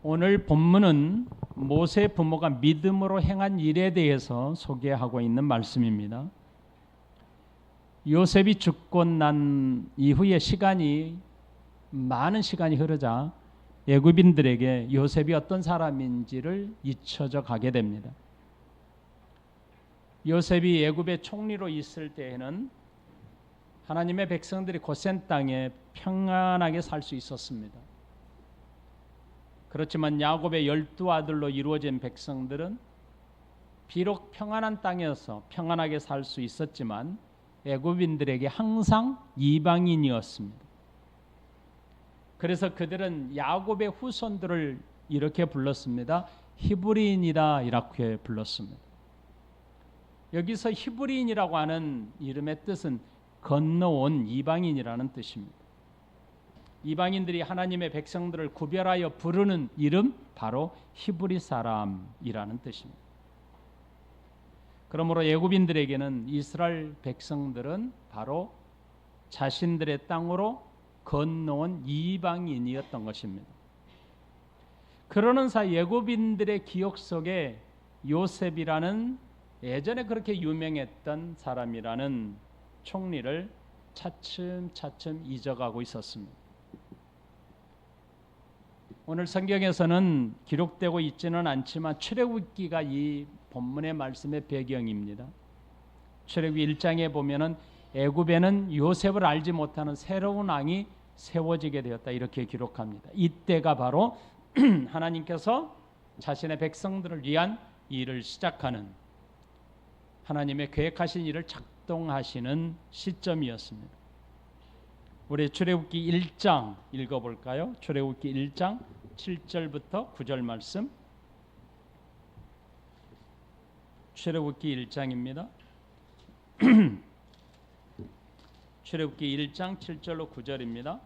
오늘 본문은 모세 부모가 믿음으로 행한 일에 대해서 소개하고 있는 말씀입니다. 요셉이 죽고 난 이후에 많은 시간이 흐르자 애굽인들에게 요셉이 어떤 사람인지를 잊혀져 가게 됩니다. 요셉이 애굽의 총리로 있을 때에는 하나님의 백성들이 고센 땅에 평안하게 살 수 있었습니다. 그렇지만 야곱의 12아들로 이루어진 백성들은 비록 평안한 땅에서 평안하게 살 수 있었지만 애굽인들에게 항상 이방인이었습니다. 그래서 그들은 야곱의 후손들을 이렇게 불렀습니다. 히브리인이다 이렇게 불렀습니다. 여기서 히브리인이라고 하는 이름의 뜻은 건너온 이방인이라는 뜻입니다. 이방인들이 하나님의 백성들을 구별하여 부르는 이름 바로 히브리 사람이라는 뜻입니다. 그러므로 애굽인들에게는 이스라엘 백성들은 바로 자신들의 땅으로 건너온 이방인이었던 것입니다. 그러는 사이 애굽인들의 기억 속에 요셉이라는 예전에 그렇게 유명했던 사람이라는 총리를 차츰차츰 잊어가고 있었습니다. 오늘 성경에서는 기록되고 있지는 않지만 출애굽기가 이 본문의 말씀의 배경입니다. 출애굽기 1장에 보면은 애굽에는 요셉을 알지 못하는 새로운 왕이 세워지게 되었다 이렇게 기록합니다. 이때가 바로 하나님께서 자신의 백성들을 위한 일을 시작하는 하나님의 계획하신 일을 작동하시는 시점이었습니다. 우리 출애굽기 1장 읽어볼까요? 출애굽기 1장 7절부터 9절 말씀. 출애굽기 1장입니다. 출애굽기 1장 7절로 9절입니다.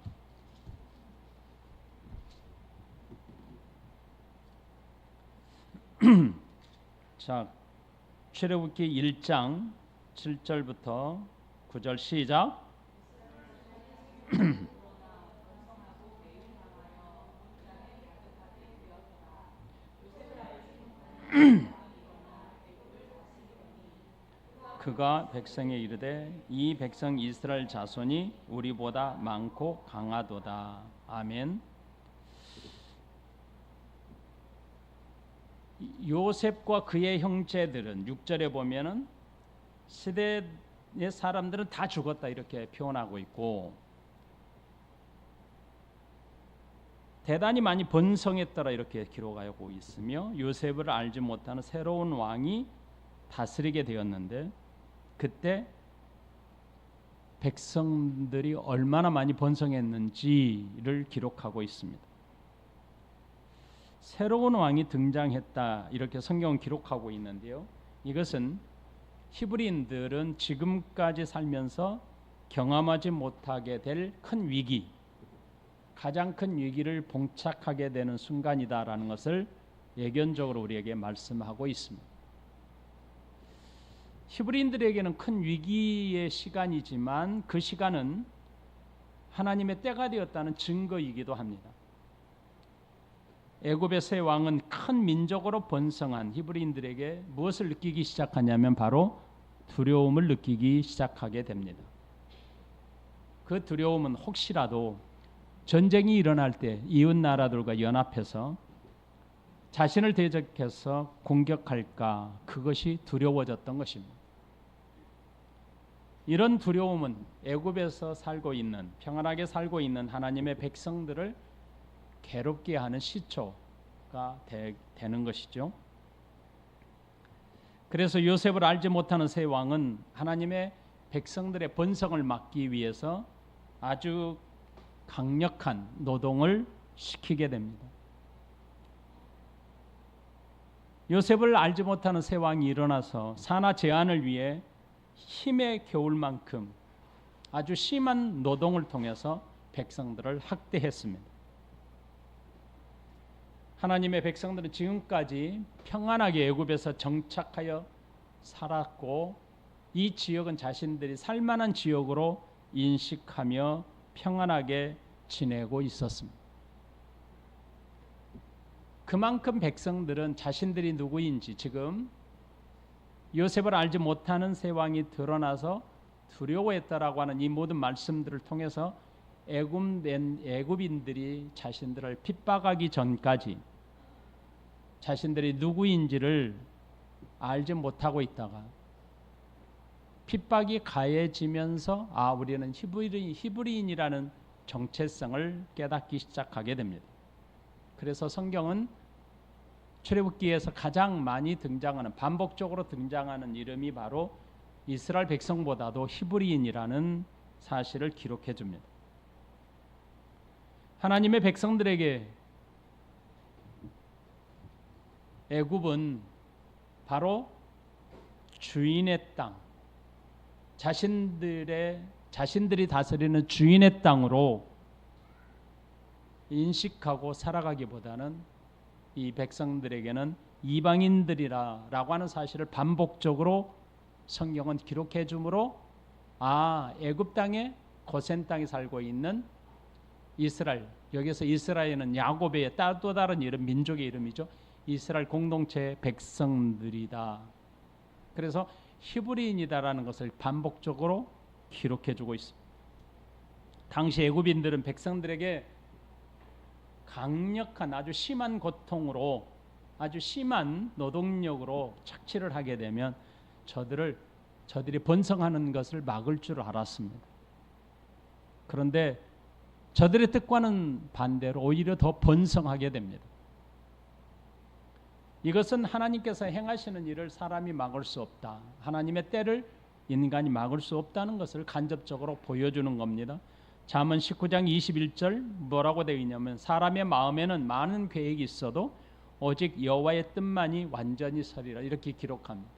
자, 출애굽기 1장 7절부터 9절 시작. 그가 백성에 이르되 이 백성 이스라엘 자손이 우리보다 많고 강하도다. 아멘. 요셉과 그의 형제들은 6절에 보면은 시대의 사람들은 다 죽었다 이렇게 표현하고 있고 대단히 많이 번성했더라 이렇게 기록하고 있으며 요셉을 알지 못하는 새로운 왕이 다스리게 되었는데 그때 백성들이 얼마나 많이 번성했는지를 기록하고 있습니다. 새로운 왕이 등장했다 이렇게 성경은 기록하고 있는데요. 이것은 히브리인들은 지금까지 살면서 경험하지 못하게 될 큰 위기, 가장 큰 위기를 봉착하게 되는 순간이다라는 것을 예견적으로 우리에게 말씀하고 있습니다. 히브리인들에게는 큰 위기의 시간이지만 그 시간은 하나님의 때가 되었다는 증거이기도 합니다. 애굽의 새 왕은 큰 민족으로 번성한 히브리인들에게 무엇을 느끼기 시작하냐면 바로 두려움을 느끼기 시작하게 됩니다. 그 두려움은 혹시라도 전쟁이 일어날 때 이웃 나라들과 연합해서 자신을 대적해서 공격할까 그것이 두려워졌던 것입니다. 이런 두려움은 애굽에서 살고 있는 평안하게 살고 있는 하나님의 백성들을 괴롭게 하는 시초가 되는 것이죠. 그래서 요셉을 알지 못하는 새 왕은 하나님의 백성들의 번성을 막기 위해서 아주 강력한 노동을 시키게 됩니다. 요셉을 알지 못하는 새 왕이 일어나서 산하 제한을 위해 힘에 겨울 만큼 아주 심한 노동을 통해서 백성들을 학대했습니다. 하나님의 백성들은 지금까지 평안하게 애굽에서 정착하여 살았고 이 지역은 자신들이 살만한 지역으로 인식하며 평안하게 지내고 있었습니다. 그만큼 백성들은 자신들이 누구인지 지금 요셉을 알지 못하는 새 왕이 드러나서 두려워했다라고 하는 이 모든 말씀들을 통해서 애굽인들이 자신들을 핍박하기 전까지 자신들이 누구인지를 알지 못하고 있다가 핍박이 가해지면서 우리는 히브리인이라는 정체성을 깨닫기 시작하게 됩니다. 그래서 성경은 출애굽기에서 가장 많이 등장하는, 반복적으로 등장하는 이름이 바로 이스라엘 백성보다도 히브리인이라는 사실을 기록해 줍니다. 하나님의 백성들에게 애굽은 바로 주인의 땅, 자신들이 다스리는 주인의 땅으로 인식하고 살아가기보다는 이 백성들에게는 이방인들이라고 하는 사실을 반복적으로 성경은 기록해 주므로 애굽 땅에 고센 땅에 살고 있는 이스라엘, 여기서 이스라엘은 야곱의 또 다른 이름, 민족의 이름이죠. 이스라엘 공동체의 백성들이다. 그래서 히브리인이다라는 것을 반복적으로 기록해 주고 있습니다. 당시 애굽인들은 백성들에게 강력한 아주 심한 고통으로, 아주 심한 노동력으로 착취를 하게 되면 저들이 번성하는 것을 막을 줄 알았습니다. 그런데 저들의 뜻과는 반대로 오히려 더 번성하게 됩니다. 이것은 하나님께서 행하시는 일을 사람이 막을 수 없다, 하나님의 때를 인간이 막을 수 없다는 것을 간접적으로 보여주는 겁니다. 잠언 19장 21절 뭐라고 되어 있냐면 사람의 마음에는 많은 계획이 있어도 오직 여호와의 뜻만이 완전히 서리라, 이렇게 기록합니다.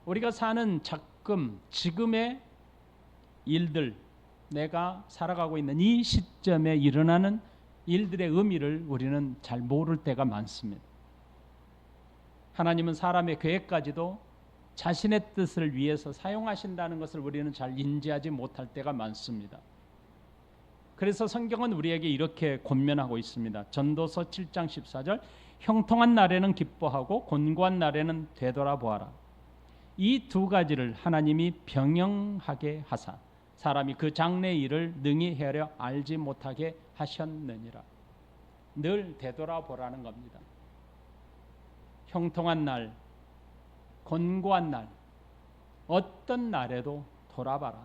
우리가 사는 지금의 일들, 내가 살아가고 있는 이 시점에 일어나는 일들의 의미를 우리는 잘 모를 때가 많습니다. 하나님은 사람의 계획까지도 자신의 뜻을 위해서 사용하신다는 것을 우리는 잘 인지하지 못할 때가 많습니다. 그래서 성경은 우리에게 이렇게 권면하고 있습니다. 전도서 7장 14절, 형통한 날에는 기뻐하고 곤고한 날에는 되돌아보아라. 이 두 가지를 하나님이 병영하게 하사 사람이 그 장래의 일을 능히 헤아려 알지 못하게 하셨느니라. 늘 되돌아보라는 겁니다. 형통한 날, 곤고한 날, 어떤 날에도 돌아봐라.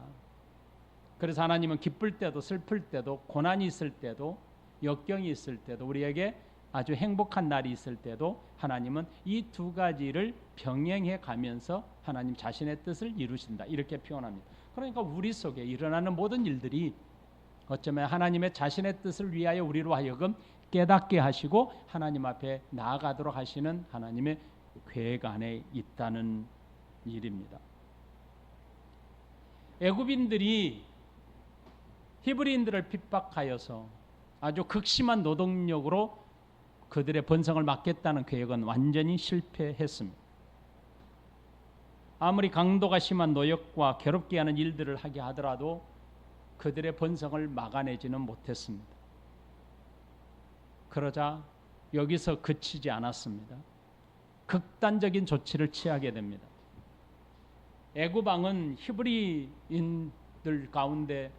그래서 하나님은 기쁠 때도 슬플 때도 고난이 있을 때도 역경이 있을 때도 우리에게 아주 행복한 날이 있을 때도 하나님은 이 두 가지를 병행해 가면서 하나님 자신의 뜻을 이루신다, 이렇게 표현합니다. 그러니까 우리 속에 일어나는 모든 일들이 어쩌면 하나님의 자신의 뜻을 위하여 우리로 하여금 깨닫게 하시고 하나님 앞에 나아가도록 하시는 하나님의 계획 안에 있다는 일입니다. 애굽인들이 히브리인들을 핍박하여서 아주 극심한 노동력으로 그들의 번성을 막겠다는 계획은 완전히 실패했습니다. 아무리 강도가 심한 노역과 괴롭게 하는 일들을 하게 하더라도 그들의 번성을 막아내지는 못했습니다. 그러자 여기서 그치지 않았습니다. 극단적인 조치를 취하게 됩니다. 애굽 왕은 히브리인들 가운데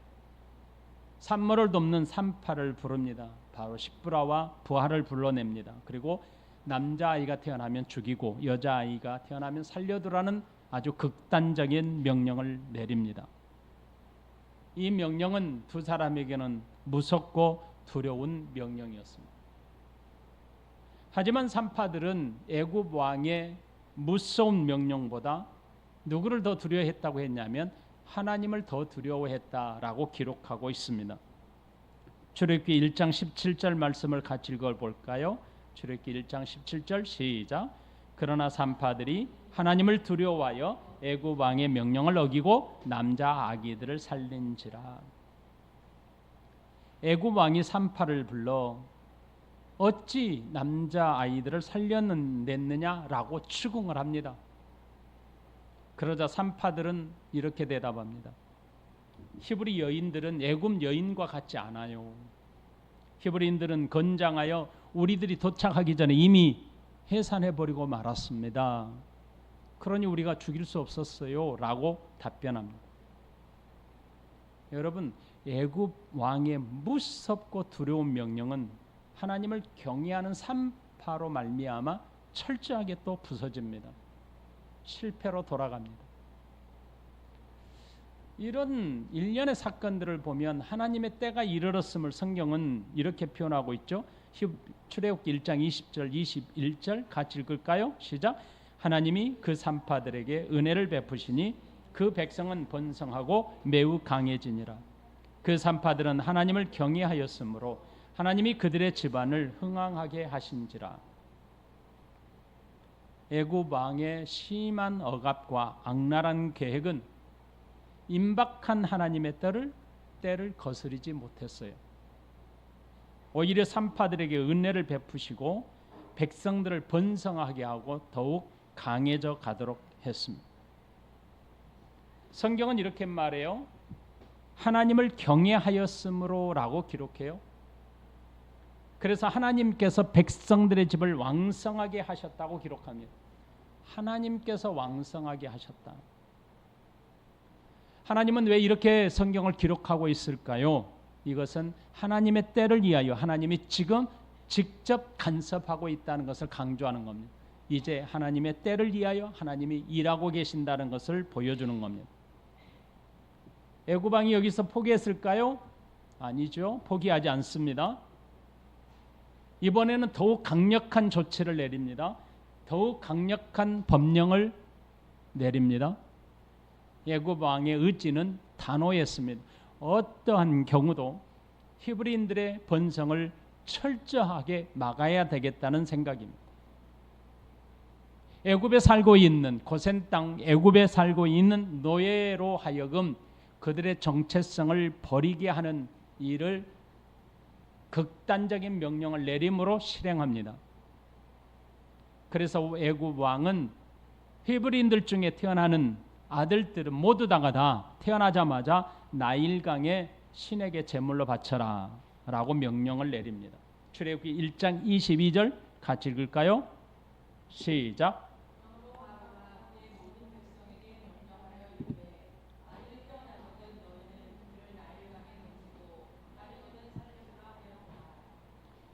산모를 돕는 산파를 부릅니다. 바로 십브라와 부하를 불러냅니다. 그리고 남자아이가 태어나면 죽이고 여자아이가 태어나면 살려두라는 아주 극단적인 명령을 내립니다. 이 명령은 두 사람에게는 무섭고 두려운 명령이었습니다. 하지만 산파들은 애굽 왕의 무서운 명령보다 누구를 더 두려워했다고 했냐면 하나님을 더 두려워했다라고 기록하고 있습니다. 출애굽기 1장 17절 말씀을 같이 읽어볼까요? 출애굽기 1장 17절 시작. 그러나 산파들이 하나님을 두려워하여 애굽 왕의 명령을 어기고 남자 아기들을 살린지라. 애굽 왕이 산파를 불러 어찌 남자 아이들을 살려냈느냐라고 추궁을 합니다. 그러자 산파들은 이렇게 대답합니다. 히브리 여인들은 애굽 여인과 같지 않아요. 히브리인들은 건장하여 우리들이 도착하기 전에 이미 해산해버리고 말았습니다. 그러니 우리가 죽일 수 없었어요 라고 답변합니다. 여러분, 애굽 왕의 무섭고 두려운 명령은 하나님을 경외하는 산파로 말미암아 철저하게 또 부서집니다. 실패로 돌아갑니다. 이런 일련의 사건들을 보면 하나님의 때가 이르렀음을 성경은 이렇게 표현하고 있죠. 출애굽기 1장 20절 21절 같이 읽을까요? 시작. 하나님이 그 산파들에게 은혜를 베푸시니 그 백성은 번성하고 매우 강해지니라. 그 산파들은 하나님을 경외하였으므로 하나님이 그들의 집안을 흥왕하게 하신지라. 애굽 왕의 심한 억압과 악랄한 계획은 임박한 하나님의 때를 거스르지 못했어요. 오히려 산파들에게 은혜를 베푸시고 백성들을 번성하게 하고 더욱 강해져 가도록 했습니다. 성경은 이렇게 말해요. 하나님을 경외하였으므로 라고 기록해요. 그래서 하나님께서 백성들의 집을 왕성하게 하셨다고 기록합니다. 하나님께서 왕성하게 하셨다. 하나님은 왜 이렇게 성경을 기록하고 있을까요? 이것은 하나님의 때를 위하여 하나님이 지금 직접 간섭하고 있다는 것을 강조하는 겁니다. 이제 하나님의 때를 위하여 하나님이 일하고 계신다는 것을 보여주는 겁니다. 애굽 왕이 여기서 포기했을까요? 아니죠. 포기하지 않습니다. 이번에는 더욱 강력한 조치를 내립니다. 더욱 강력한 법령을 내립니다. 애굽 왕의 의지는 단호했습니다. 어떠한 경우도 히브리인들의 번성을 철저하게 막아야 되겠다는 생각입니다. 애굽에 살고 있는 고센 땅 애굽에 살고 있는 노예로 하여금 그들의 정체성을 버리게 하는 일을 극단적인 명령을 내림으로 실행합니다. 그래서 애굽 왕은 히브리인들 중에 태어나는 아들들은 모두 다 태어나자마자 나일강에 신에게 제물로 바쳐라 라고 명령을 내립니다. 출애굽기 1장 22절 같이 읽을까요? 시작.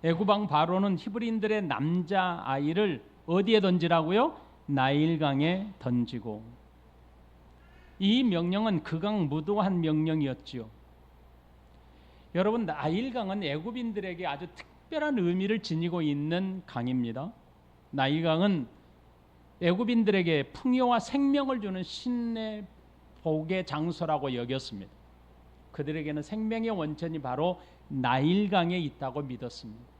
애굽 왕 바로는 히브리인들의 남자 아이를 어디에 던지라고요? 나일강에 던지고. 이 명령은 극악무도한 명령이었지요. 여러분, 나일강은 애굽인들에게 아주 특별한 의미를 지니고 있는 강입니다. 나일강은 애굽인들에게 풍요와 생명을 주는 신의 복의 장소라고 여겼습니다. 그들에게는 생명의 원천이 바로 나일강에 있다고 믿었습니다.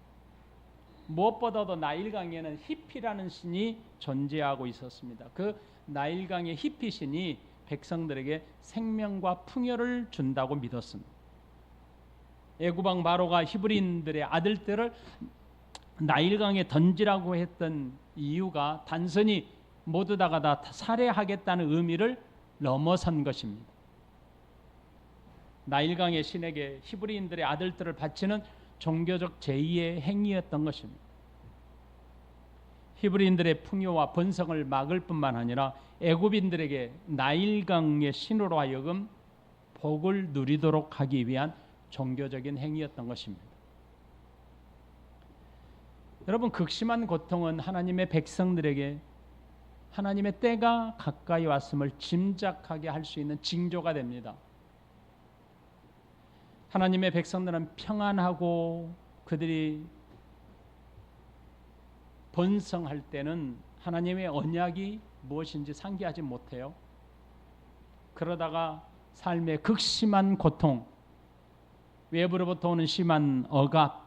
무엇보다도 나일강에는 히피라는 신이 존재하고 있었습니다. 그 나일강의 히피 신이 백성들에게 생명과 풍요를 준다고 믿었습니다. 애굽 왕 바로가 히브리인들의 아들들을 나일강에 던지라고 했던 이유가 단순히 모두 다 살해하겠다는 의미를 넘어선 것입니다. 나일강의 신에게 히브리인들의 아들들을 바치는 종교적 제의의 행위였던 것입니다. 히브리인들의 풍요와 번성을 막을 뿐만 아니라 애굽인들에게 나일강의 신으로 하여금 복을 누리도록 하기 위한 종교적인 행위였던 것입니다. 여러분, 극심한 고통은 하나님의 백성들에게 하나님의 때가 가까이 왔음을 짐작하게 할 수 있는 징조가 됩니다. 하나님의 백성들은 평안하고 그들이 번성할 때는 하나님의 언약이 무엇인지 상기하지 못해요. 그러다가 삶의 극심한 고통, 외부로부터 오는 심한 억압,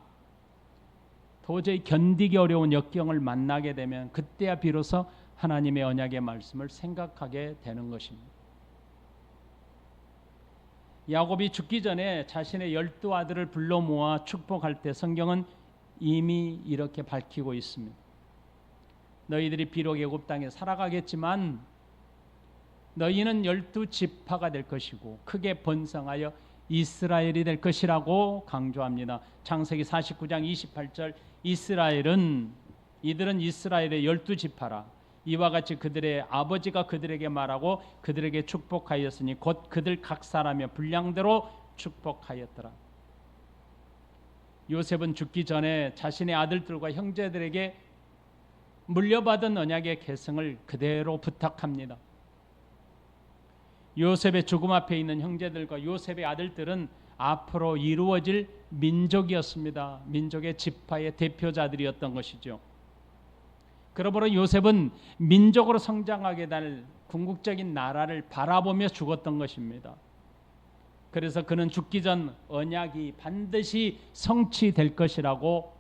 도저히 견디기 어려운 역경을 만나게 되면 그때야 비로소 하나님의 언약의 말씀을 생각하게 되는 것입니다. 야곱이 죽기 전에 자신의 12 아들을 불러 모아 축복할 때 성경은 이미 이렇게 밝히고 있습니다. 너희들이 비록 애굽 땅에 살아가겠지만 너희는 12 지파가 될 것이고 크게 번성하여 이스라엘이 될 것이라고 강조합니다. 창세기 49장 28절 이들은 이스라엘의 12지파라. 이와 같이 그들의 아버지가 그들에게 말하고 그들에게 축복하였으니 곧 그들 각 사람의 분량대로 축복하였더라. 요셉은 죽기 전에 자신의 아들들과 형제들에게 물려받은 언약의 계승을 그대로 부탁합니다. 요셉의 죽음 앞에 있는 형제들과 요셉의 아들들은 앞으로 이루어질 민족이었습니다. 민족의 지파의 대표자들이었던 것이죠. 그러므로 요셉은 민족으로 성장하게 될 궁극적인 나라를 바라보며 죽었던 것입니다. 그래서 그는 죽기 전 언약이 반드시 성취될 것이라고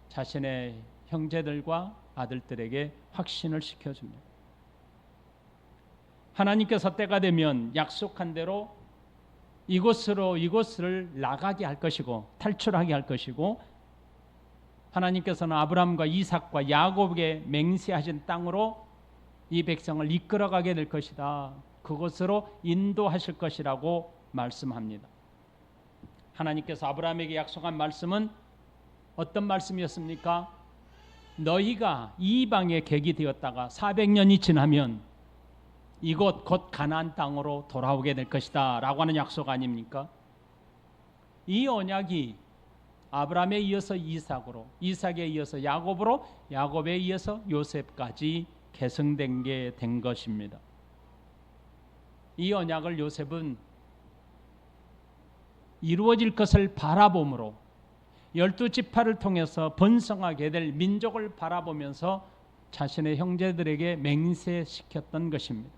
자신의 형제들과 아들들에게 확신을 시켜줍니다. 하나님께서 때가 되면 약속한 대로 이곳을 나가게 할 것이고 탈출하게 할 것이고, 하나님께서는 아브라함과 이삭과 야곱에게 맹세하신 땅으로 이 백성을 이끌어가게 될 것이다. 그곳으로 인도하실 것이라고 말씀합니다. 하나님께서 아브라함에게 약속한 말씀은 어떤 말씀이었습니까? 너희가 이방의 객이 되었다가 400년이 지나면 이곳 곧 가나안 땅으로 돌아오게 될 것이다 라고 하는 약속 아닙니까? 이 언약이 아브라함에 이어서 이삭으로, 이삭에 이어서 야곱으로, 야곱에 이어서 요셉까지 계승된 게 된 것입니다. 이 언약을 요셉은 이루어질 것을 바라봄으로 12지파를 통해서 번성하게 될 민족을 바라보면서 자신의 형제들에게 맹세시켰던 것입니다.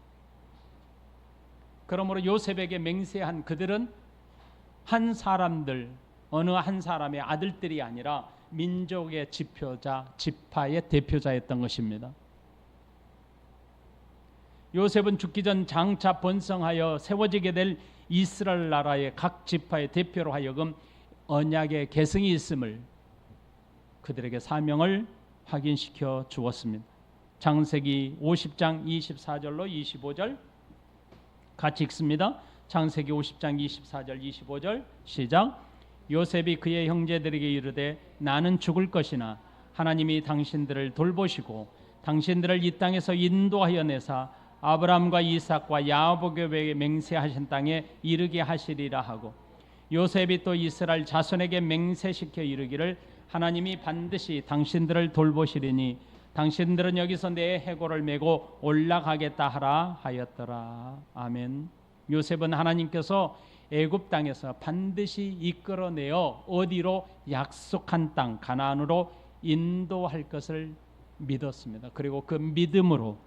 그러므로 요셉에게 맹세한 그들은 어느 한 사람의 아들들이 아니라 민족의 지표자, 지파의 대표자였던 것입니다. 요셉은 죽기 전 장차 번성하여 세워지게 될 이스라엘 나라의 각 지파의 대표로 하여금 언약의 계승이 있음을 그들에게 사명을 확인시켜 주었습니다. 창세기 50장 24절로 25절 같이 읽습니다. 창세기 50장 24절 25절 시작. 요셉이 그의 형제들에게 이르되 나는 죽을 것이나 하나님이 당신들을 돌보시고 당신들을 이 땅에서 인도하여 내사 아브라함과 이삭과 야곱에게 맹세하신 땅에 이르게 하시리라 하고, 요셉이 또 이스라엘 자손에게 맹세시켜 이르기를 하나님이 반드시 당신들을 돌보시리니 당신들은 여기서 내 해골을 메고 올라가겠다 하라 하였더라. 아멘. 요셉은 하나님께서 애굽 땅에서 반드시 이끌어내어 어디로? 약속한 땅 가나안으로 인도할 것을 믿었습니다. 그리고 그 믿음으로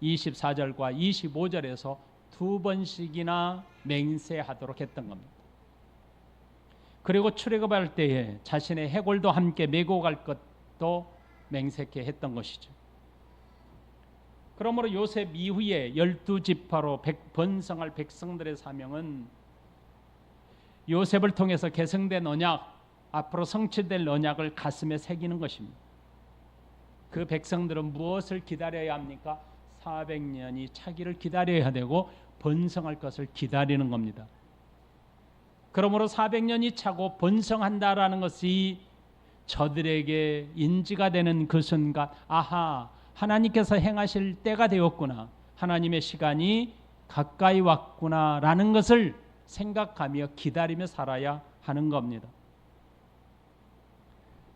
24절과 25절에서 두 번씩이나 맹세하도록 했던 겁니다. 그리고 출애굽할 때에 자신의 해골도 함께 메고 갈 것도 맹세케 했던 것이죠. 그러므로 요셉 이후에 12지파로 번성할 백성들의 사명은 요셉을 통해서 계승된 언약, 앞으로 성취될 언약을 가슴에 새기는 것입니다. 그 백성들은 무엇을 기다려야 합니까? 400년이 차기를 기다려야 되고 번성할 것을 기다리는 겁니다. 그러므로 400년이 차고 번성한다라는 것이 저들에게 인지가 되는 그 순간, 아하, 하나님께서 행하실 때가 되었구나, 하나님의 시간이 가까이 왔구나라는 것을 생각하며 기다리며 살아야 하는 겁니다.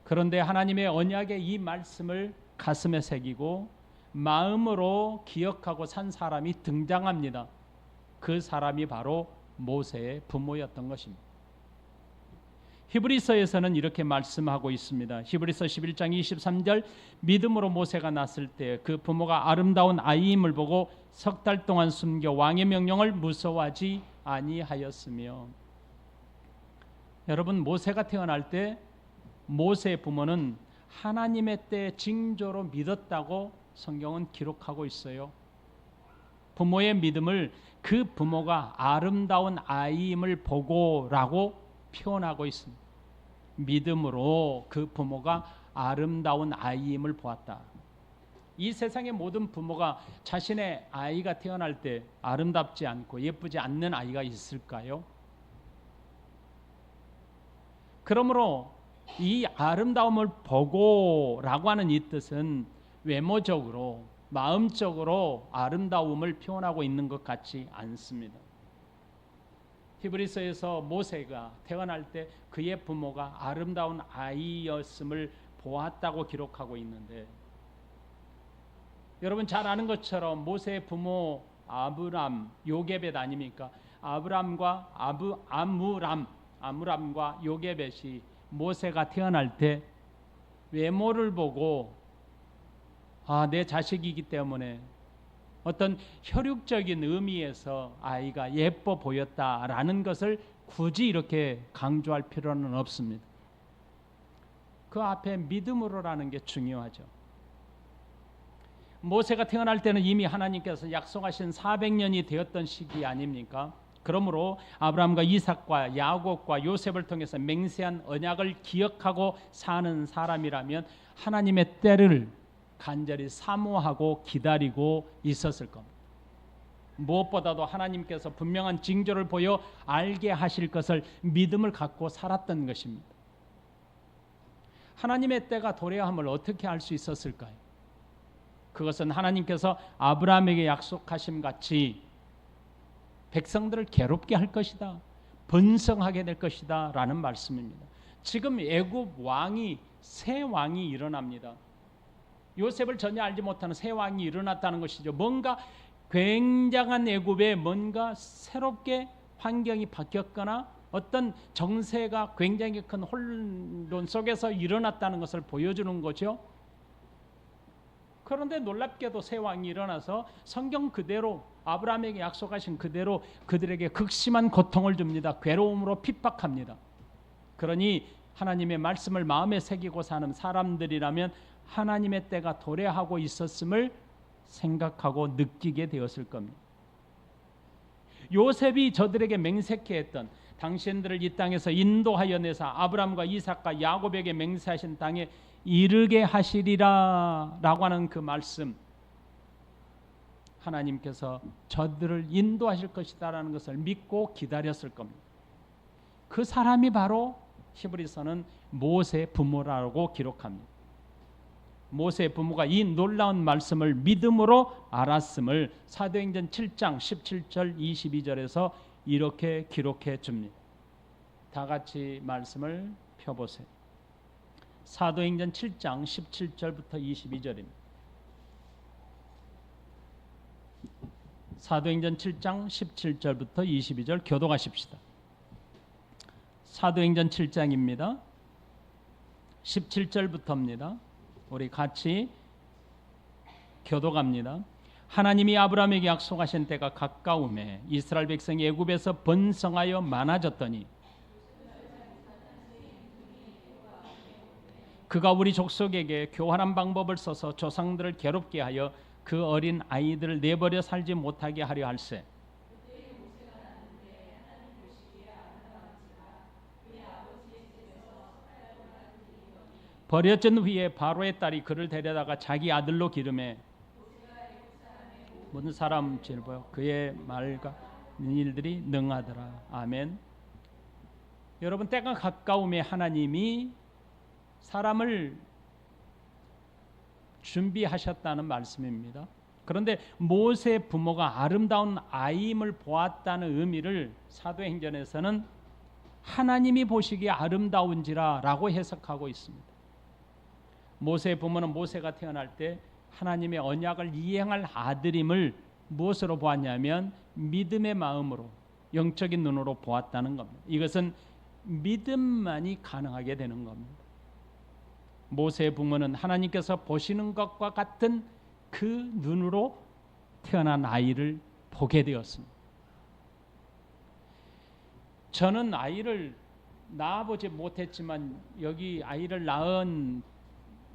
그런데 하나님의 언약의 이 말씀을 가슴에 새기고 마음으로 기억하고 산 사람이 등장합니다. 그 사람이 바로 모세의 부모였던 것입니다. 히브리서에서는 이렇게 말씀하고 있습니다. 히브리서 11장 23절 믿음으로 모세가 낳았을 때 그 부모가 아름다운 아이임을 보고 석 달 동안 숨겨 왕의 명령을 무서워하지 아니하였으며. 여러분, 모세가 태어날 때 모세의 부모는 하나님의 때 징조로 믿었다고 성경은 기록하고 있어요. 부모의 믿음을 그 부모가 아름다운 아이임을 보고라고 표현하고 있습니다. 믿음으로 그 부모가 아름다운 아이임을 보았다. 이 세상의 모든 부모가 자신의 아이가 태어날 때 아름답지 않고 예쁘지 않는 아이가 있을까요? 그러므로 이 아름다움을 보고라고 하는 이 뜻은 외모적으로, 마음적으로 아름다움을 표현하고 있는 것 같지 않습니다. 히브리서에서 모세가 태어날 때 그의 부모가 아름다운 아이였음을 보았다고 기록하고 있는데, 여러분 잘 아는 것처럼 모세의 부모 아브람, 요게벳 아닙니까? 아브람과 아므람과 요게벳이 모세가 태어날 때 외모를 보고 내 자식이기 때문에 어떤 혈육적인 의미에서 아이가 예뻐 보였다라는 것을 굳이 이렇게 강조할 필요는 없습니다. 그 앞에 믿음으로라는 게 중요하죠. 모세가 태어날 때는 이미 하나님께서 약속하신 400년이 되었던 시기 아닙니까? 그러므로 아브라함과 이삭과 야곱과 요셉을 통해서 맹세한 언약을 기억하고 사는 사람이라면 하나님의 때를 간절히 사모하고 기다리고 있었을 겁니다. 무엇보다도 하나님께서 분명한 징조를 보여 알게 하실 것을 믿음을 갖고 살았던 것입니다. 하나님의 때가 도래함을 어떻게 알 수 있었을까요? 그것은 하나님께서 아브라함에게 약속하심 같이 백성들을 괴롭게 할 것이다, 번성하게 될 것이다 라는 말씀입니다. 지금 애굽 왕이 새 왕이 일어납니다. 요셉을 전혀 알지 못하는 새 왕이 일어났다는 것이죠. 뭔가 굉장한 애굽에 뭔가 새롭게 환경이 바뀌었거나 어떤 정세가 굉장히 큰 혼돈 속에서 일어났다는 것을 보여주는 거죠. 그런데 놀랍게도 새 왕이 일어나서 성경 그대로 아브라함에게 약속하신 그대로 그들에게 극심한 고통을 줍니다. 괴로움으로 핍박합니다. 그러니 하나님의 말씀을 마음에 새기고 사는 사람들이라면 하나님의 때가 도래하고 있었음을 생각하고 느끼게 되었을 겁니다. 요셉이 저들에게 맹세케 했던 당신들을 이 땅에서 인도하여 내사 아브라함과 이삭과 야곱에게 맹세하신 땅에 이르게 하시리라 라고 하는 그 말씀, 하나님께서 저들을 인도하실 것이다 라는 것을 믿고 기다렸을 겁니다. 그 사람이 바로 히브리서는 모세 부모라고 기록합니다. 모세 부모가 이 놀라운 말씀을 믿음으로 알았음을 사도행전 7장 17절 22절에서 이렇게 기록해 줍니다. 다 같이 말씀을 펴보세요. 사도행전 7장 17절부터 22절입니다. 사도행전 7장 17절부터 22절 교독하십시다. 사도행전 7장입니다. 17절부터입니다. 우리 같이 교독합니다. 하나님이 아브라함에게 약속하신 때가 가까우매 이스라엘 백성이 애굽에서 번성하여 많아졌더니 그가 우리 족속에게 교활한 방법을 써서 조상들을 괴롭게 하여 그 어린 아이들을 내버려 살지 못하게 하려 할세. 버려진 후에 바로의 딸이 그를 데려다가 자기 아들로 기름해 모든 사람 질보여 그의 말과 일들이 능하더라. 아멘. 여러분, 때가 가까움에 하나님이 사람을 준비하셨다는 말씀입니다. 그런데 모세 부모가 아름다운 아임을 보았다는 의미를 사도행전에서는 하나님이 보시기에 아름다운지라 라고 해석하고 있습니다. 모세의 부모는 모세가 태어날 때 하나님의 언약을 이행할 아들임을 무엇으로 보았냐면 믿음의 마음으로, 영적인 눈으로 보았다는 겁니다. 이것은 믿음만이 가능하게 되는 겁니다. 모세의 부모는 하나님께서 보시는 것과 같은 그 눈으로 태어난 아이를 보게 되었습니다. 저는 아이를 낳아보지 못했지만 여기 아이를 낳은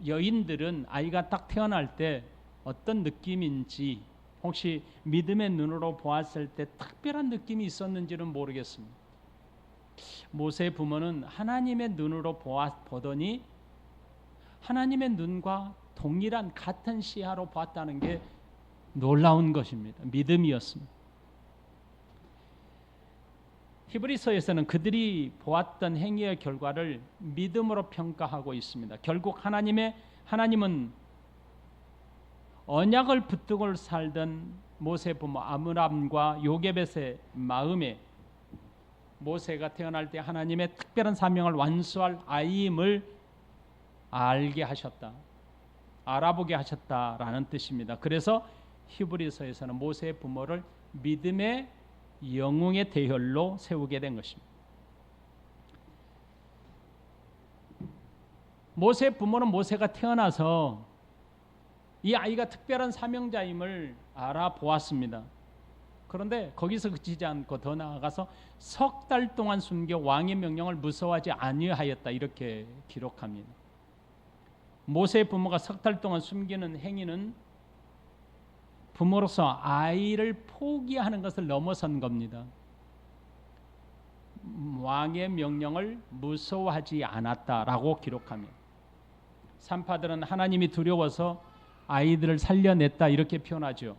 여인들은 아이가 딱 태어날 때 어떤 느낌인지, 혹시 믿음의 눈으로 보았을 때 특별한 느낌이 있었는지는 모르겠습니다. 모세의 부모는 하나님의 눈으로 보더니 하나님의 눈과 동일한 같은 시야로 봤다는 게 놀라운 것입니다. 믿음이었습니다. 히브리서에서는 그들이 보았던 행위의 결과를 믿음으로 평가하고 있습니다. 결국 하나님은 언약을 붙들고 살던 모세 부모 아므람과 요게벳의 마음에 모세가 태어날 때 하나님의 특별한 사명을 완수할 아이임을 알게 하셨다, 알아보게 하셨다라는 뜻입니다. 그래서 히브리서에서는 모세의 부모를 믿음의 영웅의 대열로 세우게 된 것입니다. 모세의 부모는 모세가 태어나서 이 아이가 특별한 사명자임을 알아보았습니다. 그런데 거기서 그치지 않고 더 나아가서 석 달 동안 숨겨 왕의 명령을 무서워하지 아니하였다, 이렇게 기록합니다. 모세의 부모가 석 달 동안 숨기는 행위는 부모로서 아이를 포기하는 것을 넘어선 겁니다. 왕의 명령을 무서워하지 않았다라고 기록합니다. 산파들은 하나님이 두려워서 아이들을 살려냈다, 이렇게 표현하죠.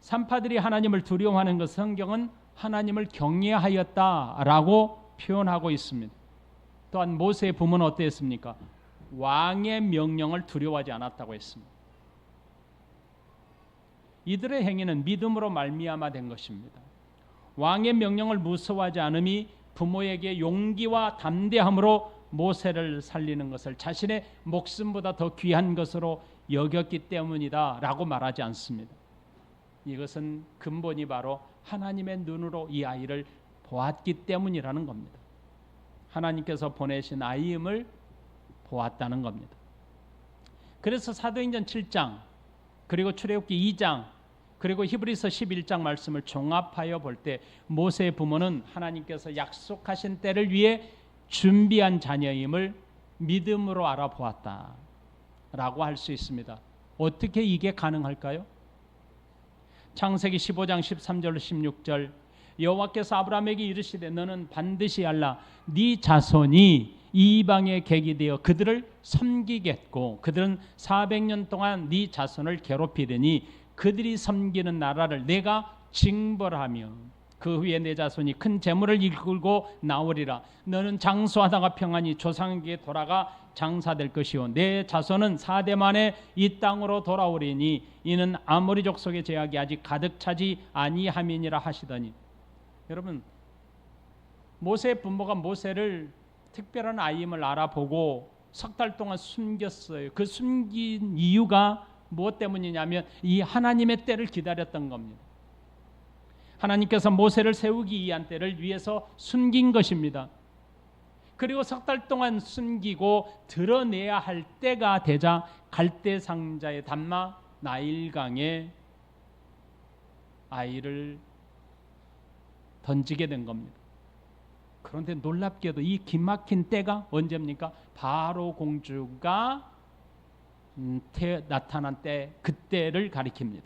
산파들이 하나님을 두려워하는 것, 성경은 하나님을 경외하였다라고 표현하고 있습니다. 또한 모세의 부모는 어땠습니까? 왕의 명령을 두려워하지 않았다고 했습니다. 이들의 행위는 믿음으로 말미암아 된 것입니다. 왕의 명령을 무서워하지 않음이 부모에게 용기와 담대함으로 모세를 살리는 것을 자신의 목숨보다 더 귀한 것으로 여겼기 때문이다 라고 말하지 않습니다. 이것은 근본이 바로 하나님의 눈으로 이 아이를 보았기 때문이라는 겁니다. 하나님께서 보내신 아이임을 보았다는 겁니다. 그래서 사도행전 7장, 그리고 출애굽기 2장, 그리고 히브리서 11장 말씀을 종합하여 볼 때 모세의 부모는 하나님께서 약속하신 때를 위해 준비한 자녀임을 믿음으로 알아보았다라고 할 수 있습니다. 어떻게 이게 가능할까요? 창세기 15장 13절 16절, 여호와께서 아브라함에게 이르시되 너는 반드시 알라, 네 자손이 이방에 객이 되어 그들을 섬기겠고 그들은 400년 동안 네 자손을 괴롭히더니 그들이 섬기는 나라를 내가 징벌하며 그 후에 내 자손이 큰 재물을 이끌고 나오리라. 너는 장수하다가 평안히 조상에게 돌아가 장사될 것이요 내 자손은 4대 만에 이 땅으로 돌아오리니 이는 아모리 족속의 제약이 아직 가득 차지 아니함이니라 하시더니, 여러분, 모세의 부모가 모세를 특별한 아이임을 알아보고 석 달 동안 숨겼어요. 그 숨긴 이유가 무엇 때문이냐면 이 하나님의 때를 기다렸던 겁니다. 하나님께서 모세를 세우기 위한 때를 위해서 숨긴 것입니다. 그리고 석 달 동안 숨기고 드러내야 할 때가 되자 갈대 상자에 담아 나일강에 아이를 던지게 된 겁니다. 그런데 놀랍게도 이 기막힌 때가 언제입니까? 바로 공주가 나타난 때, 그때를 가리킵니다.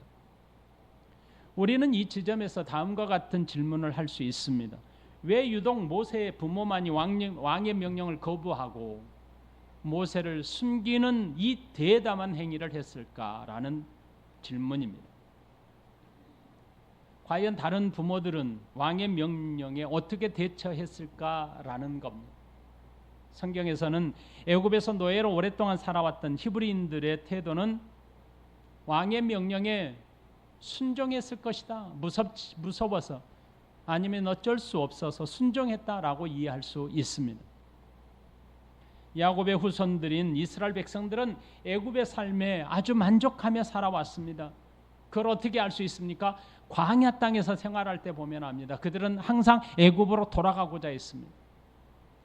우리는 이 지점에서 다음과 같은 질문을 할 수 있습니다. 왜 유독 모세의 부모만이 왕의 명령을 거부하고 모세를 숨기는 이 대담한 행위를 했을까라는 질문입니다. 과연 다른 부모들은 왕의 명령에 어떻게 대처했을까라는 겁니다. 성경에서는 애굽에서 노예로 오랫동안 살아왔던 히브리인들의 태도는 왕의 명령에 순종했을 것이다, 무서워서, 아니면 어쩔 수 없어서 순종했다라고 이해할 수 있습니다. 야곱의 후손들인 이스라엘 백성들은 애굽의 삶에 아주 만족하며 살아왔습니다. 그걸 어떻게 알 수 있습니까? 광야 땅에서 생활할 때 보면 압니다. 그들은 항상 애굽으로 돌아가고자 했습니다.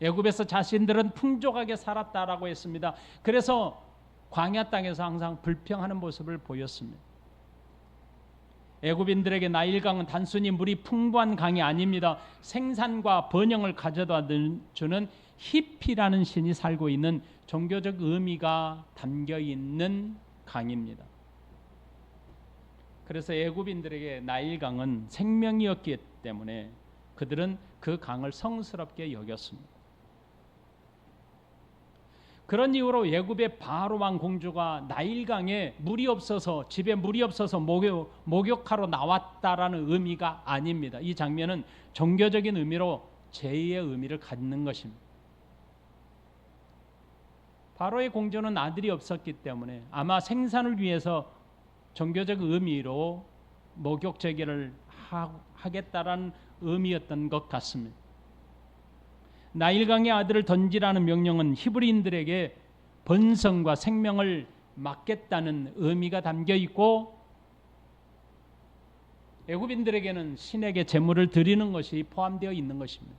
애굽에서 자신들은 풍족하게 살았다라고 했습니다. 그래서 광야 땅에서 항상 불평하는 모습을 보였습니다. 애굽인들에게 나일강은 단순히 물이 풍부한 강이 아닙니다. 생산과 번영을 가져다 주는 히피라는 신이 살고 있는 종교적 의미가 담겨 있는 강입니다. 그래서 애굽인들에게 나일강은 생명이었기 때문에 그들은 그 강을 성스럽게 여겼습니다. 그런 이유로 애굽의 바로 왕 공주가 나일강에 물이 없어서 집에 물이 없어서 목욕하러 나왔다라는 의미가 아닙니다. 이 장면은 종교적인 의미로 제의의 의미를 갖는 것입니다. 바로의 공주는 아들이 없었기 때문에 아마 생산을 위해서 종교적 의미로 목욕 제기를 하겠다라는 의미였던 것 같습니다. 나일강의 아들을 던지라는 명령은 히브리인들에게 번성과 생명을 막겠다는 의미가 담겨 있고, 애굽인들에게는 신에게 제물을 드리는 것이 포함되어 있는 것입니다.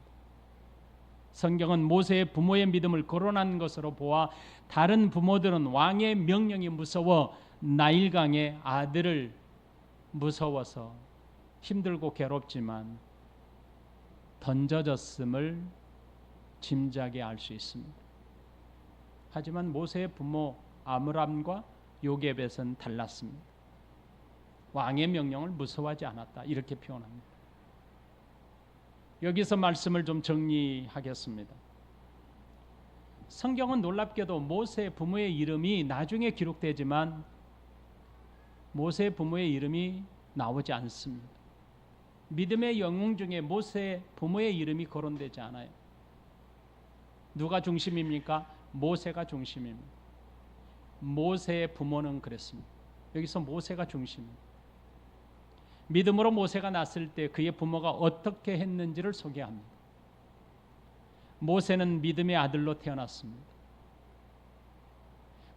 성경은 모세의 부모의 믿음을 거론한 것으로 보아 다른 부모들은 왕의 명령이 무서워 나일강의 아들을 무서워서 힘들고 괴롭지만 던져졌음을 짐작에 알 수 있습니다. 하지만 모세의 부모 아므람과 요게벳은 달랐습니다. 왕의 명령을 무서워하지 않았다, 이렇게 표현합니다. 여기서 말씀을 좀 정리하겠습니다. 성경은 놀랍게도 모세의 부모의 이름이 나중에 기록되지만 모세의 부모의 이름이 나오지 않습니다. 믿음의 영웅 중에 모세의 부모의 이름이 거론되지 않아요. 누가 중심입니까? 모세가 중심입니다. 모세의 부모는 그랬습니다. 여기서 모세가 중심입니다. 믿음으로 모세가 났을 때 그의 부모가 어떻게 했는지를 소개합니다. 모세는 믿음의 아들로 태어났습니다.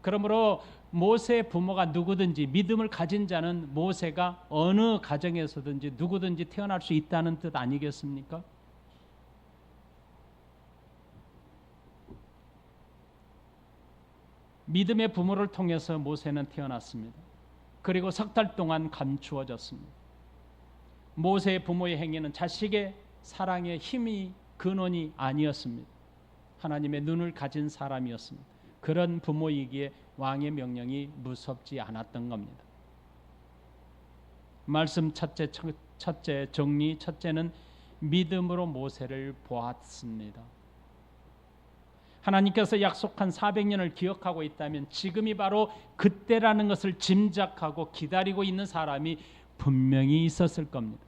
그러므로 모세의 부모가 누구든지 믿음을 가진 자는 모세가 어느 가정에서든지 누구든지 태어날 수 있다는 뜻 아니겠습니까? 믿음의 부모를 통해서 모세는 태어났습니다. 그리고 석 달 동안 감추어졌습니다. 모세의 부모의 행위는 자식의 사랑의 힘이 근원이 아니었습니다. 하나님의 눈을 가진 사람이었습니다. 그런 부모이기에 왕의 명령이 무섭지 않았던 겁니다. 말씀 첫째 정리, 첫째는 믿음으로 모세를 보았습니다. 하나님께서 약속한 400년을 기억하고 있다면 지금이 바로 그때라는 것을 짐작하고 기다리고 있는 사람이 분명히 있었을 겁니다.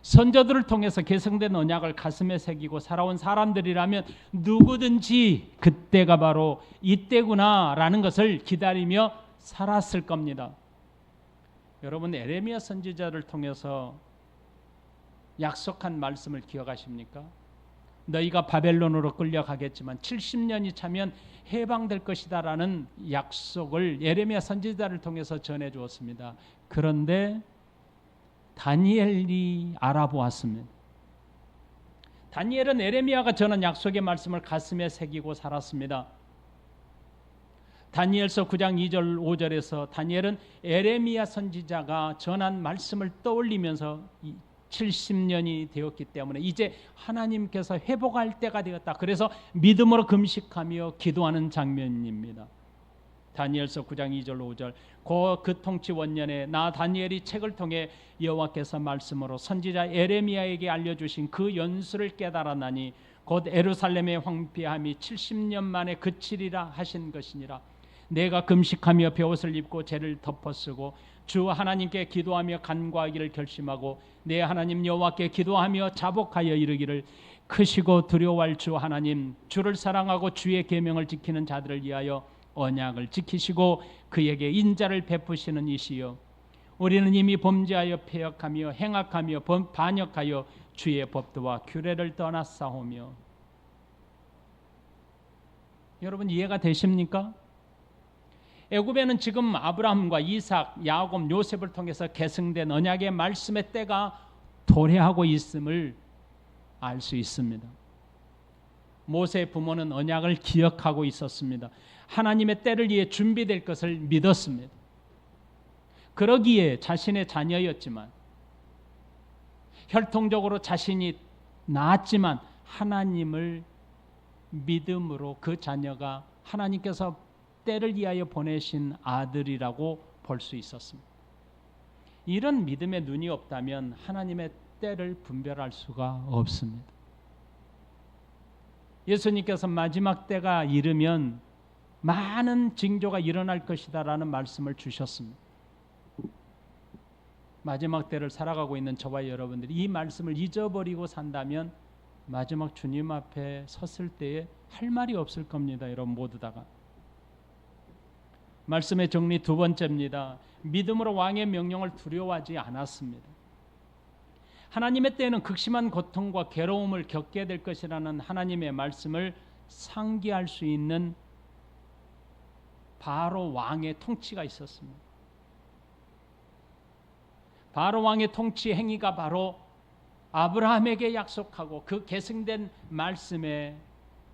선조들을 통해서 계승된 언약을 가슴에 새기고 살아온 사람들이라면 누구든지 그때가 바로 이때구나라는 것을 기다리며 살았을 겁니다. 여러분, 에레미야 선지자를 통해서 약속한 말씀을 기억하십니까? 너희가 바벨론으로 끌려가겠지만 70년이 차면 해방될 것이다라는 약속을 에레미야 선지자를 통해서 전해 주었습니다. 그런데 다니엘이 알아보았습니다. 다니엘은 에레미야가 전한 약속의 말씀을 가슴에 새기고 살았습니다. 다니엘서 9장 2절 5절에서 다니엘은 에레미야 선지자가 전한 말씀을 떠올리면서 70년이 되었기 때문에 이제 하나님께서 회복할 때가 되었다. 그래서 믿음으로 금식하며 기도하는 장면입니다. 다니엘서 9장 2절 5절 그 통치 원년에 나 다니엘이 책을 통해 여호와께서 말씀으로 선지자 에레미야에게 알려주신 그 연수를 깨달았나니 곧 예루살렘의 황폐함이 70년 만에 그치리라 하신 것이니라. 내가 금식하며 베옷을 입고 죄를 덮어쓰고 주 하나님께 기도하며 간구하기를 결심하고 내 하나님 여호와께 기도하며 자복하여 이르기를 크시고 두려워할 주 하나님, 주를 사랑하고 주의 계명을 지키는 자들을 위하여 언약을 지키시고 그에게 인자를 베푸시는 이시여, 우리는 이미 범죄하여 패역하며 행악하며 반역하여 주의 법도와 규례를 떠났사오며. 여러분, 이해가 되십니까? 애굽에는 지금 아브라함과 이삭, 야곱, 요셉을 통해서 계승된 언약의 말씀의 때가 도래하고 있음을 알 수 있습니다. 모세의 부모는 언약을 기억하고 있었습니다. 하나님의 때를 위해 준비될 것을 믿었습니다. 그러기에 자신의 자녀였지만, 혈통적으로 자신이 낳았지만 하나님을 믿음으로 그 자녀가 하나님께서 때를 위하여 보내신 아들이라고 볼 수 있었습니다. 이런 믿음의 눈이 없다면 하나님의 때를 분별할 수가 없습니다. 예수님께서 마지막 때가 이르면 많은 징조가 일어날 것이다라는 말씀을 주셨습니다. 마지막 때를 살아가고 있는 저와 여러분들이 이 말씀을 잊어버리고 산다면 마지막 주님 앞에 섰을 때에 할 말이 없을 겁니다. 여러분 모두 다가. 말씀의 정리 두 번째입니다. 믿음으로 왕의 명령을 두려워하지 않았습니다. 하나님의 때에는 극심한 고통과 괴로움을 겪게 될 것이라는 하나님의 말씀을 상기할 수 있는 바로 왕의 통치가 있었습니다. 바로 왕의 통치 행위가 바로 아브라함에게 약속하고 그 계승된 말씀의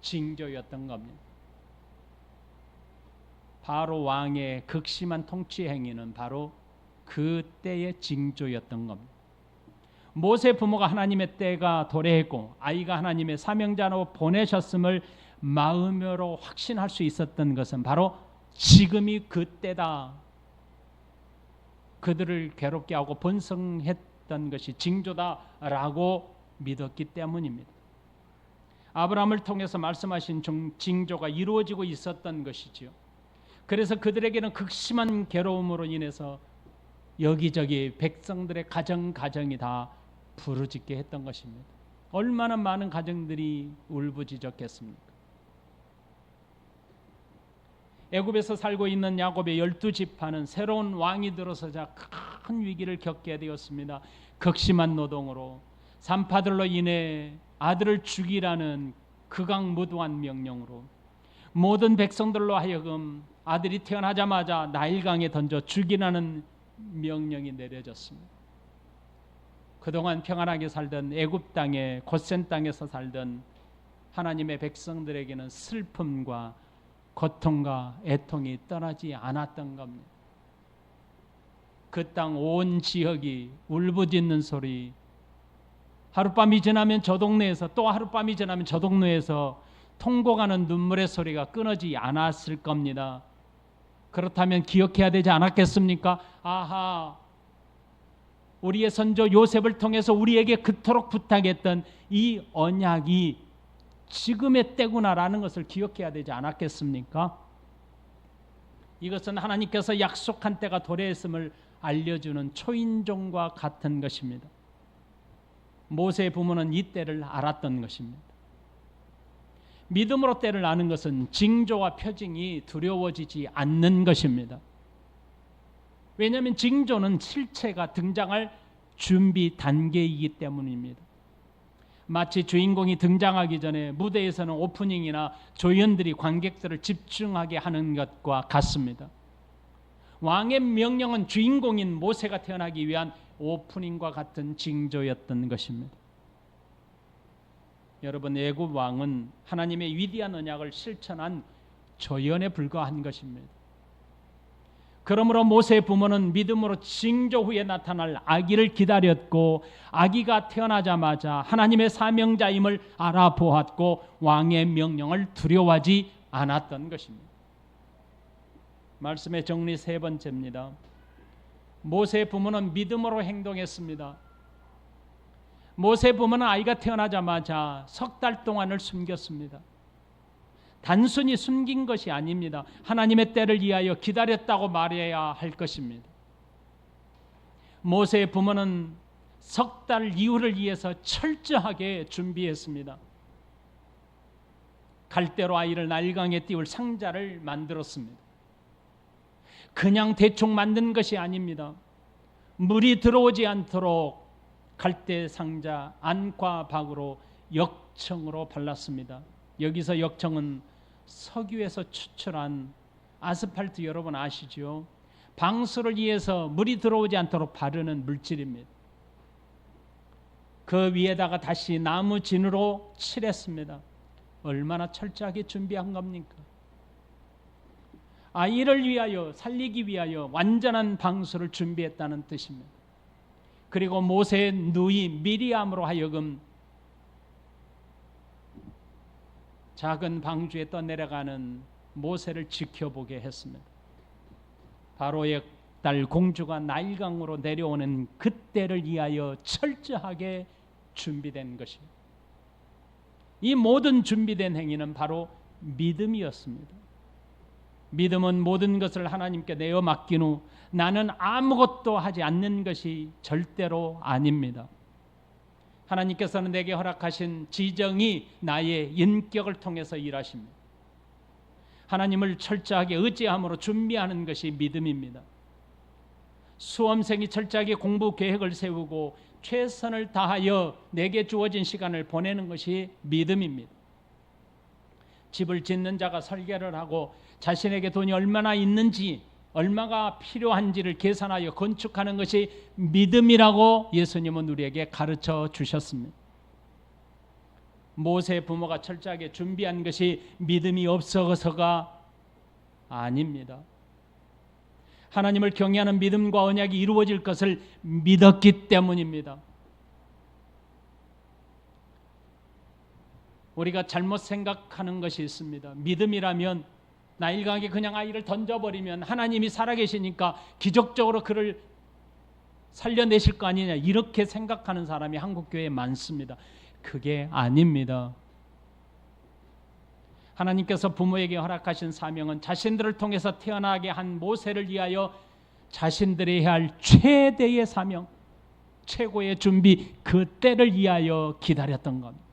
징조였던 겁니다. 바로 왕의 극심한 통치 행위는 바로 그 때의 징조였던 겁니다. 모세 부모가 하나님의 때가 도래했고 아이가 하나님의 사명자로 보내셨음을 마음으로 확신할 수 있었던 것은 바로 지금이 그 때다. 그들을 괴롭게 하고 번성했던 것이 징조다라고 믿었기 때문입니다. 아브라함을 통해서 말씀하신 징조가 이루어지고 있었던 것이지요. 그래서 그들에게는 극심한 괴로움으로 인해서 여기저기 백성들의 가정이 다 부르짖게 했던 것입니다. 얼마나 많은 가정들이 울부짖었겠습니까? 애굽에서 살고 있는 야곱의 12지파는 새로운 왕이 들어서자 큰 위기를 겪게 되었습니다. 극심한 노동으로 산파들로 인해 아들을 죽이라는 극악무도한 명령으로 모든 백성들로 하여금 아들이 태어나자마자 나일강에 던져 죽이라는 명령이 내려졌습니다. 그동안 평안하게 살던 애굽 땅에 고센 땅에서 살던 하나님의 백성들에게는 슬픔과 고통과 애통이 떠나지 않았던 겁니다. 그 땅 온 지역이 울부짖는 소리, 하룻밤이 지나면 저 동네에서 또 하룻밤이 지나면 저 동네에서 통곡하는 눈물의 소리가 끊어지지 않았을 겁니다. 그렇다면 기억해야 되지 않았겠습니까? 아하, 우리의 선조 요셉을 통해서 우리에게 그토록 부탁했던 이 언약이 지금의 때구나라는 것을 기억해야 되지 않았겠습니까? 이것은 하나님께서 약속한 때가 도래했음을 알려주는 초인종과 같은 것입니다. 모세의 부모는 이 때를 알았던 것입니다. 믿음으로 때를 아는 것은 징조와 표징이 두려워지지 않는 것입니다. 왜냐하면 징조는 실체가 등장할 준비 단계이기 때문입니다. 마치 주인공이 등장하기 전에 무대에서는 오프닝이나 조연들이 관객들을 집중하게 하는 것과 같습니다. 왕의 명령은 주인공인 모세가 태어나기 위한 오프닝과 같은 징조였던 것입니다. 여러분, 애굽 왕은 하나님의 위대한 언약을 실천한 조연에 불과한 것입니다. 그러므로 모세의 부모는 믿음으로 징조 후에 나타날 아기를 기다렸고 아기가 태어나자마자 하나님의 사명자임을 알아보았고 왕의 명령을 두려워하지 않았던 것입니다. 말씀의 정리 세 번째입니다. 모세의 부모는 믿음으로 행동했습니다. 모세의 부모는 아이가 태어나자마자 석 달 동안을 숨겼습니다. 단순히 숨긴 것이 아닙니다. 하나님의 때를 위하여 기다렸다고 말해야 할 것입니다. 모세의 부모는 석 달 이후를 위해서 철저하게 준비했습니다. 갈대로 아이를 나일강에 띄울 상자를 만들었습니다. 그냥 대충 만든 것이 아닙니다. 물이 들어오지 않도록 갈대 상자 안과 밖으로 역청으로 발랐습니다. 여기서 역청은 석유에서 추출한 아스팔트 여러분 아시죠? 방수를 위해서 물이 들어오지 않도록 바르는 물질입니다. 그 위에다가 다시 나무 진으로 칠했습니다. 얼마나 철저하게 준비한 겁니까? 아이를 위하여 살리기 위하여 완전한 방수를 준비했다는 뜻입니다. 그리고 모세의 누이 미리암으로 하여금 작은 방주에 떠내려가는 모세를 지켜보게 했습니다. 바로의 딸 공주가 나일강으로 내려오는 그때를 위하여 철저하게 준비된 것입니다. 이 모든 준비된 행위는 바로 믿음이었습니다. 믿음은 모든 것을 하나님께 내어 맡긴 후 나는 아무것도 하지 않는 것이 절대로 아닙니다. 하나님께서는 내게 허락하신 지정이 나의 인격을 통해서 일하십니다. 하나님을 철저하게 의지함으로 준비하는 것이 믿음입니다. 수험생이 철저하게 공부 계획을 세우고 최선을 다하여 내게 주어진 시간을 보내는 것이 믿음입니다. 집을 짓는 자가 설계를 하고 자신에게 돈이 얼마나 있는지, 얼마가 필요한지를 계산하여 건축하는 것이 믿음이라고 예수님은 우리에게 가르쳐 주셨습니다. 모세 부모가 철저하게 준비한 것이 믿음이 없어서가 아닙니다. 하나님을 경외하는 믿음과 언약이 이루어질 것을 믿었기 때문입니다. 우리가 잘못 생각하는 것이 있습니다. 믿음이라면 나 일강에 그냥 아이를 던져버리면 하나님이 살아계시니까 기적적으로 그를 살려내실 거 아니냐, 이렇게 생각하는 사람이 한국교회에 많습니다. 그게 아닙니다. 하나님께서 부모에게 허락하신 사명은 자신들을 통해서 태어나게 한 모세를 위하여 자신들이 해야 할 최대의 사명, 최고의 준비, 그 때를 위하여 기다렸던 겁니다.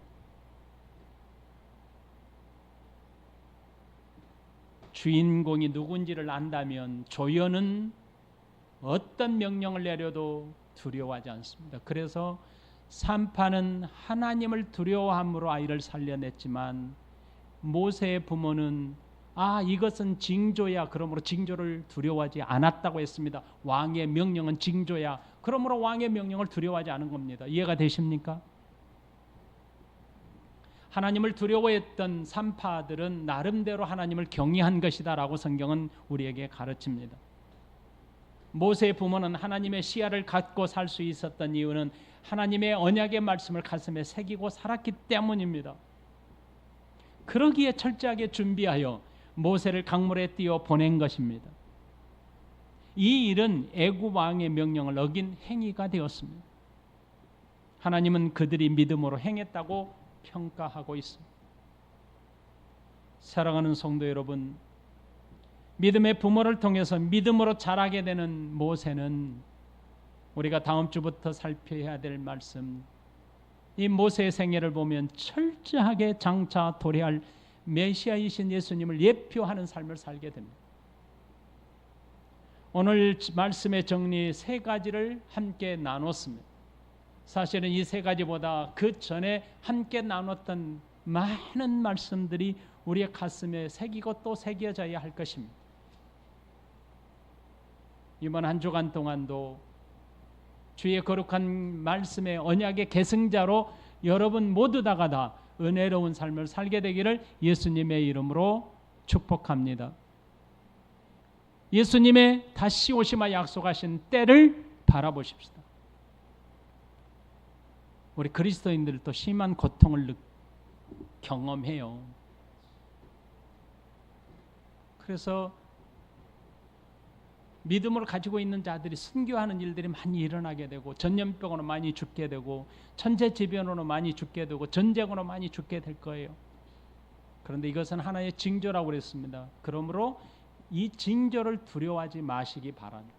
주인공이 누군지를 안다면 조연은 어떤 명령을 내려도 두려워하지 않습니다. 그래서 산파는 하나님을 두려워함으로 아이를 살려냈지만 모세의 부모는 이것은 징조야, 그러므로 징조를 두려워하지 않았다고 했습니다. 왕의 명령은 징조야, 그러므로 왕의 명령을 두려워하지 않은 겁니다. 이해가 되십니까? 하나님을 두려워했던 산파들은 나름대로 하나님을 경외한 것이다라고 성경은 우리에게 가르칩니다. 모세의 부모는 하나님의 시야를 갖고 살 수 있었던 이유는 하나님의 언약의 말씀을 가슴에 새기고 살았기 때문입니다. 그러기에 철저하게 준비하여 모세를 강물에 띄워 보낸 것입니다. 이 일은 애굽 왕의 명령을 어긴 행위가 되었습니다. 하나님은 그들이 믿음으로 행했다고 평가하고 있습니다. 사랑하는 성도 여러분, 믿음의 부모를 통해서 믿음으로 자라게 되는 모세는 우리가 다음 주부터 살펴야 될 말씀, 이 모세의 생애를 보면 철저하게 장차 도래할 메시아이신 예수님을 예표하는 삶을 살게 됩니다. 오늘 말씀의 정리 세 가지를 함께 나눴습니다. 사실은 이 세 가지보다 그 전에 함께 나눴던 많은 말씀들이 우리의 가슴에 새기고 또 새겨져야 할 것입니다. 이번 한 주간 동안도 주의 거룩한 말씀의 언약의 계승자로 여러분 모두 다가 은혜로운 삶을 살게 되기를 예수님의 이름으로 축복합니다. 예수님의 다시 오심과 약속하신 때를 바라보십시다. 우리 그리스도인들도 심한 고통을 경험해요. 그래서 믿음을 가지고 있는 자들이 순교하는 일들이 많이 일어나게 되고, 전염병으로 많이 죽게 되고, 천재지변으로 많이 죽게 되고, 전쟁으로 많이 죽게 될 거예요. 그런데 이것은 하나의 징조라고 그랬습니다. 그러므로 이 징조를 두려워하지 마시기 바랍니다.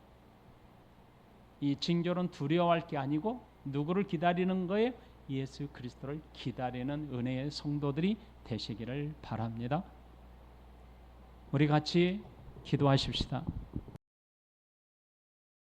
이 징조는 두려워할 게 아니고 누구를 기다리는 거예요? 예수 그리스도를 기다리는 은혜의 성도들이 되시기를 바랍니다. 우리 같이 기도하십시다.